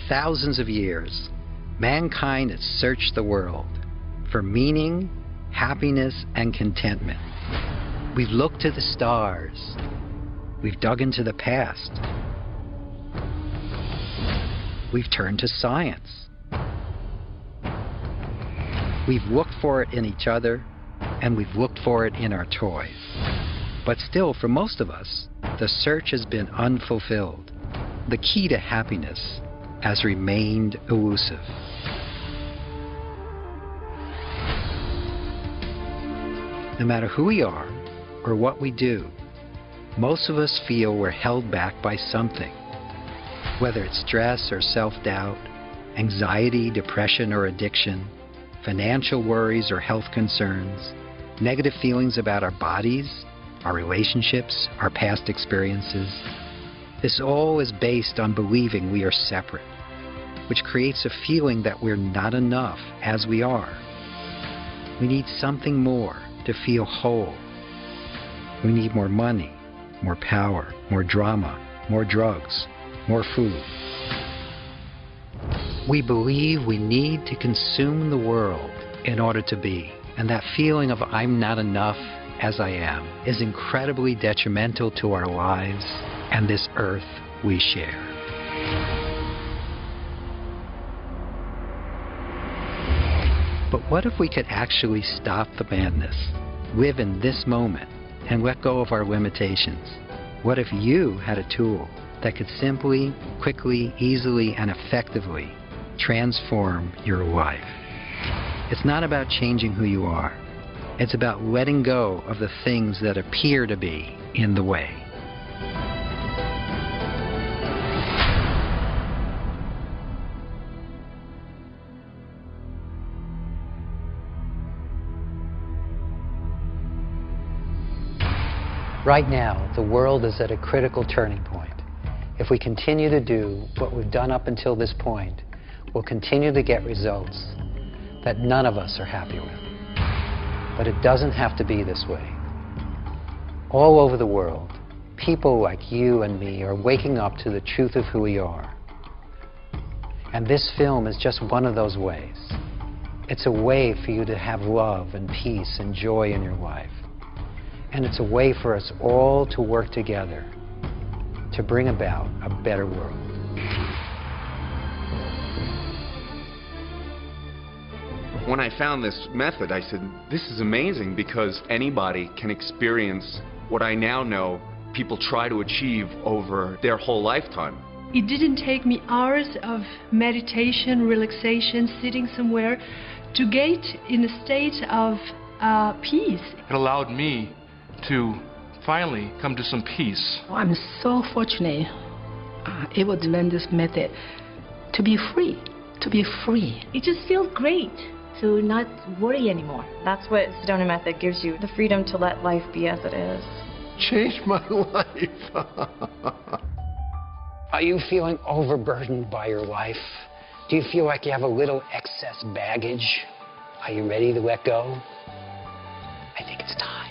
thousands of years, mankind has searched the world for meaning, happiness, and contentment. We've looked to the stars. We've dug into the past. We've turned to science. We've looked for it in each other, and we've looked for it in our toys. But still, for most of us, the search has been unfulfilled. The key to happiness has remained elusive. No matter who we are or what we do, most of us feel we're held back by something. Whether it's stress or self-doubt, anxiety, depression or addiction, financial worries or health concerns, negative feelings about our bodies, our relationships, our past experiences. This all is based on believing we are separate, which creates a feeling that we're not enough as we are. We need something more to feel whole. We need more money, more power, more drama, more drugs, more food. We believe we need to consume the world in order to be, and that feeling of I'm not enough as I am is incredibly detrimental to our lives and this earth we share. But what if we could actually stop the madness, live in this moment, and let go of our limitations? What if you had a tool that could simply, quickly, easily, and effectively transform your life? It's not about changing who you are. It's about letting go of the things that appear to be in the way. Right now, the world is at a critical turning point. If we continue to do what we've done up until this point, we'll continue to get results that none of us are happy with. But it doesn't have to be this way. All over the world, people like you and me are waking up to the truth of who we are. And this film is just one of those ways. It's a way for you to have love and peace and joy in your life. And it's a way for us all to work together to bring about a better world. When I found this method, I said, this is amazing because anybody can experience what I now know people try to achieve over their whole lifetime. It didn't take me hours of meditation, relaxation, sitting somewhere to get in a state of peace. It allowed me to finally come to some peace. I'm so fortunate able to learn this method to be free, It just feels great to not worry anymore. That's what Sedona method gives you, the freedom to let life be as it is. Changed my life. Are you feeling overburdened by your life? Do you feel like you have a little excess baggage? Are you ready to let go? I think it's time.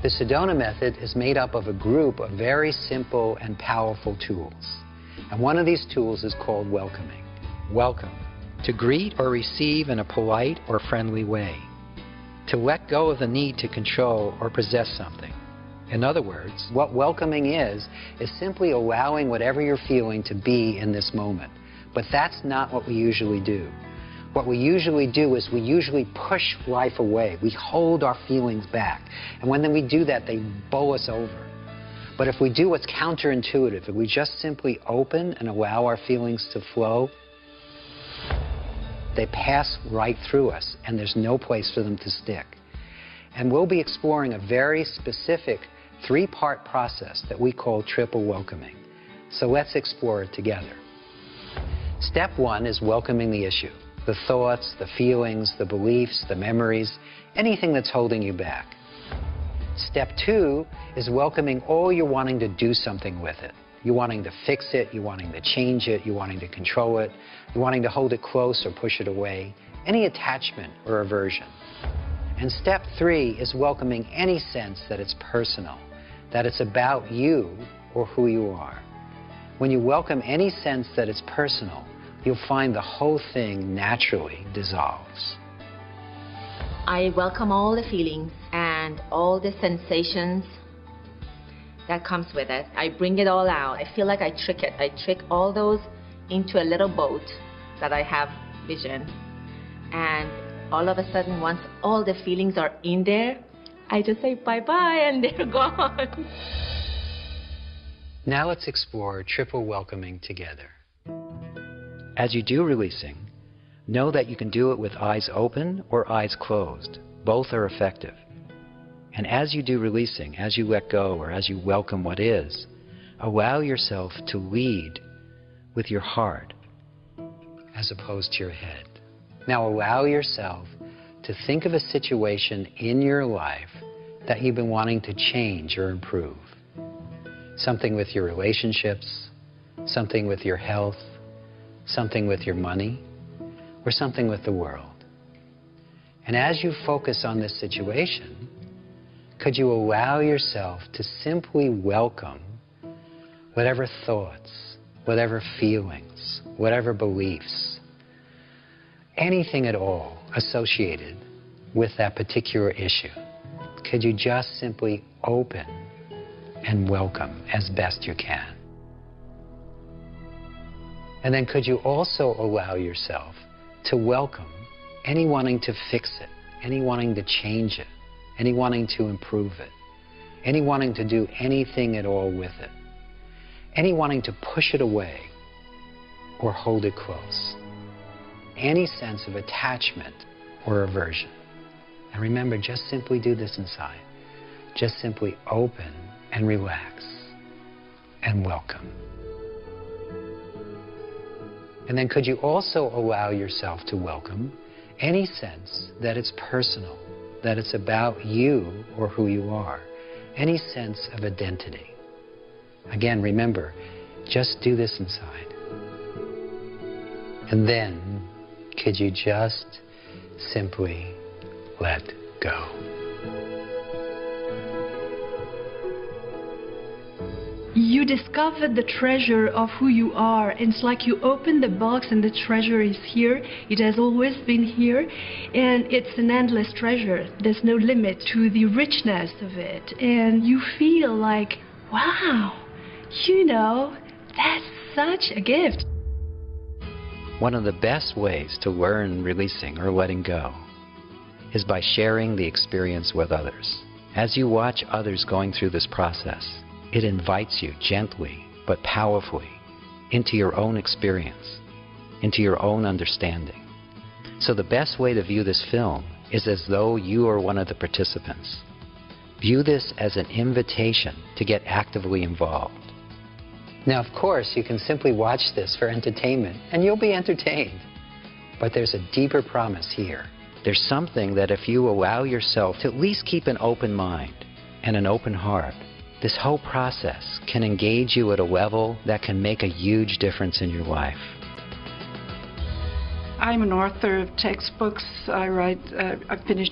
The Sedona method is made up of a group of very simple and powerful tools. And one of these tools is called welcoming. Welcome. To greet or receive in a polite or friendly way. To let go of the need to control or possess something. In other words, what welcoming is simply allowing whatever you're feeling to be in this moment. But that's not what we usually do. What we usually do is we usually push life away. We hold our feelings back. And when we do that, they bowl us over. But if we do what's counterintuitive, if we just simply open and allow our feelings to flow, they pass right through us, and there's no place for them to stick. And we'll be exploring a very specific three-part process that we call triple welcoming. So let's explore it together. Step one is welcoming the issue. The thoughts, the feelings, the beliefs, the memories, anything that's holding you back. Step two is welcoming all you're wanting to do something with it. You're wanting to fix it, you're wanting to change it, you're wanting to control it, you're wanting to hold it close or push it away, any attachment or aversion. And step three is welcoming any sense that it's personal, that it's about you or who you are. When you welcome any sense that it's personal, you'll find the whole thing naturally dissolves. I welcome all the feelings and all the sensations that comes with it. I bring it all out. I feel like I trick it. I trick all those into a little boat that I have vision. And all of a sudden, once all the feelings are in there, I just say bye-bye and they're gone. Now let's explore triple welcoming together. As you do releasing, know that you can do it with eyes open or eyes closed. Both are effective. And as you do releasing, as you let go or as you welcome what is, allow yourself to lead with your heart as opposed to your head. Now allow yourself to think of a situation in your life that you've been wanting to change or improve. Something with your relationships, something with your health, something with your money, or something with the world. And as you focus on this situation, could you allow yourself to simply welcome whatever thoughts, whatever feelings, whatever beliefs, anything at all associated with that particular issue? Could you just simply open and welcome as best you can? And then could you also allow yourself to welcome any wanting to fix it, any wanting to change it, any wanting to improve it, any wanting to do anything at all with it, any wanting to push it away or hold it close, any sense of attachment or aversion. And remember, just simply do this inside. Just simply open and relax and welcome. And then could you also allow yourself to welcome any sense that it's personal, that it's about you or who you are, any sense of identity. Again, remember, just do this inside. And then, could you just simply let go? You discovered the treasure of who you are. And it's like you open the box and the treasure is here. It has always been here. And it's an endless treasure. There's no limit to the richness of it. And you feel like, wow, you know, that's such a gift. One of the best ways to learn releasing or letting go is by sharing the experience with others. As you watch others going through this process, it invites you gently but powerfully into your own experience, into your own understanding. So the best way to view this film is as though you are one of the participants. View this as an invitation to get actively involved. Now, of course, you can simply watch this for entertainment, and you'll be entertained. But there's a deeper promise here. There's something that if you allow yourself to at least keep an open mind and an open heart, this whole process can engage you at a level that can make a huge difference in your life. I'm an author of textbooks. I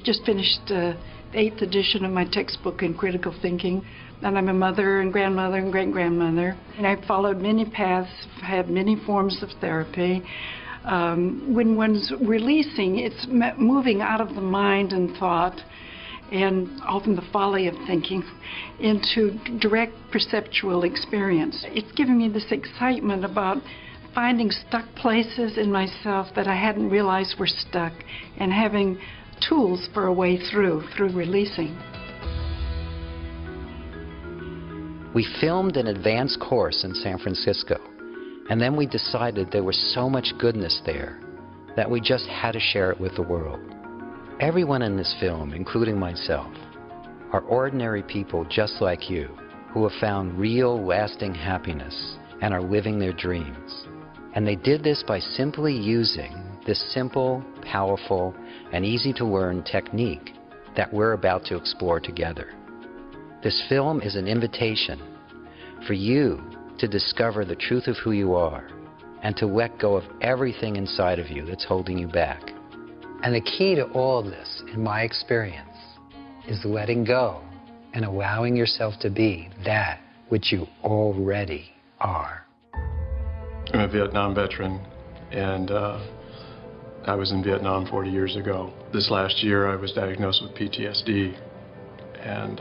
just finished the 8th edition of my textbook in critical thinking. And I'm a mother and grandmother and great-grandmother. And I've followed many paths, had many forms of therapy. When one's releasing, it's moving out of the mind and thought, and often the folly of thinking, into direct perceptual experience. It's given me this excitement about finding stuck places in myself that I hadn't realized were stuck, and having tools for a way through releasing. We filmed an advanced course in San Francisco, and then we decided there was so much goodness there that we just had to share it with the world. Everyone in this film, including myself, are ordinary people just like you who have found real, lasting happiness and are living their dreams. And they did this by simply using this simple, powerful, and easy-to-learn technique that we're about to explore together. This film is an invitation for you to discover the truth of who you are and to let go of everything inside of you that's holding you back. And the key to all this, in my experience, is letting go and allowing yourself to be that which you already are. I'm a Vietnam veteran. And I was in Vietnam 40 years ago. This last year I was diagnosed with PTSD, and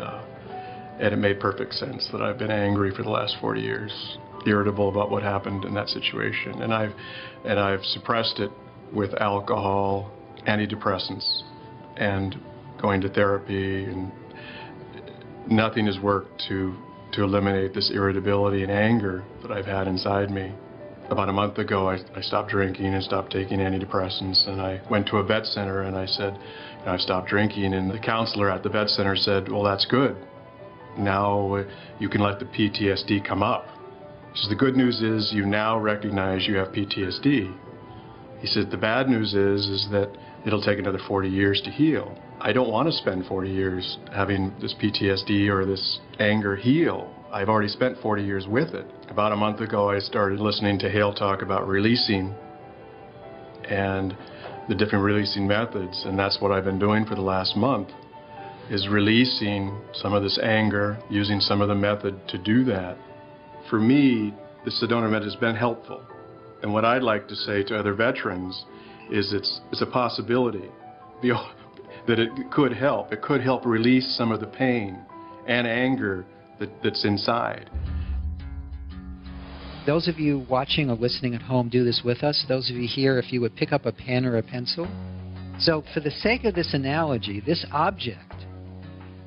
it made perfect sense that I've been angry for the last 40 years, irritable about what happened in that situation, and I've suppressed it with alcohol, antidepressants, and going to therapy, and nothing has worked to eliminate this irritability and anger that I've had inside me. About a month ago, I stopped drinking and stopped taking antidepressants, and I went to a vet center and I said, I've stopped drinking, and the counselor at the vet center said, well, that's good. Now you can let the PTSD come up. He says, the good news is you now recognize you have PTSD. He said, the bad news is that it'll take another 40 years to heal. I don't want to spend 40 years having this PTSD or this anger heal. I've already spent 40 years with it. About a month ago, I started listening to Hale talk about releasing and the different releasing methods, and that's what I've been doing for the last month, is releasing some of this anger, using some of the method to do that. For me, the Sedona method has been helpful. And what I'd like to say to other veterans is it's a possibility that it could help. It could help release some of the pain and anger that's inside. Those of you watching or listening at home, do this with us. Those of you here, if you would pick up a pen or a pencil. So for the sake of this analogy, this object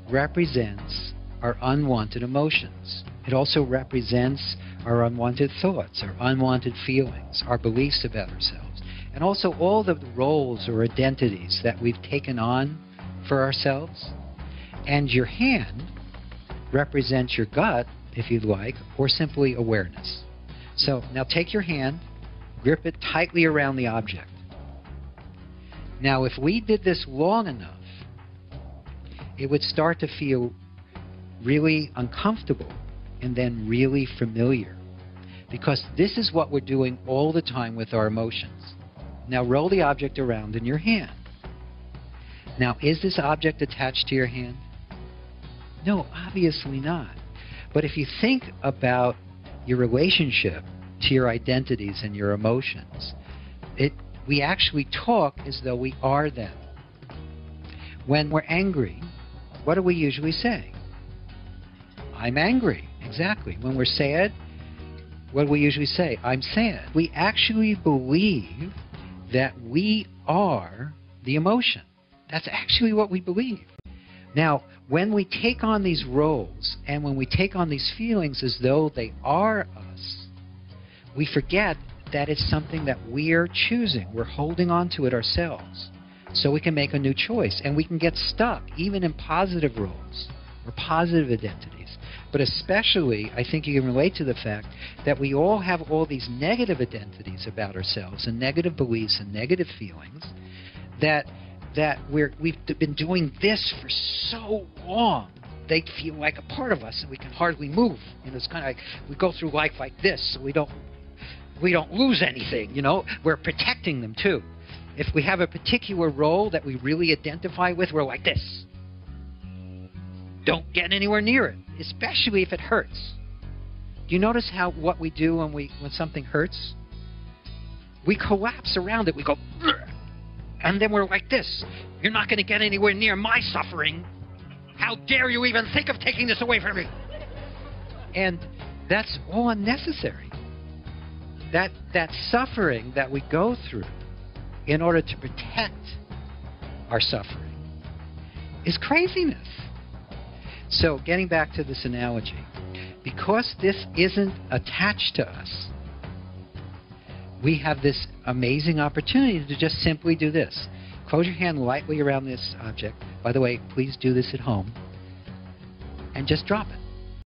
represents our unwanted emotions. It also represents our unwanted thoughts, our unwanted feelings, our beliefs about ourselves, and also all the roles or identities that we've taken on for ourselves. And your hand represents your gut, if you'd like, or simply awareness. So now take your hand, grip it tightly around the object. Now if we did this long enough, it would start to feel really uncomfortable and then really familiar, because this is what we're doing all the time with our emotions. Now roll the object around in your hand. Now, is this object attached to your hand? No, obviously not. But if you think about your relationship to your identities and your emotions, we actually talk as though we are them. When we're angry, what do we usually say? I'm angry. Exactly. When we're sad, what do we usually say? I'm sad. We actually believe that we are the emotion. That's actually what we believe. Now, when we take on these roles and when we take on these feelings as though they are us, we forget that it's something that we're choosing. We're holding on to it ourselves. So we can make a new choice, and we can get stuck even in positive roles or positive identities. But especially, I think you can relate to the fact that we all have all these negative identities about ourselves and negative beliefs and negative feelings that we've been doing this for so long. They feel like a part of us and we can hardly move. You know, it's kind of like we go through life like this so we don't lose anything, you know. We're protecting them too. If we have a particular role that we really identify with, we're like this. Don't get anywhere near it, especially if it hurts. Do you notice what we do when something hurts? We collapse around it. We go, and then we're like this. You're not going to get anywhere near my suffering. How dare you even think of taking this away from me? And that's all unnecessary. That suffering that we go through in order to protect our suffering is craziness. So getting back to this analogy, because this isn't attached to us, we have this amazing opportunity to just simply do this. Close your hand lightly around this object. By the way, please do this at home. And just drop it.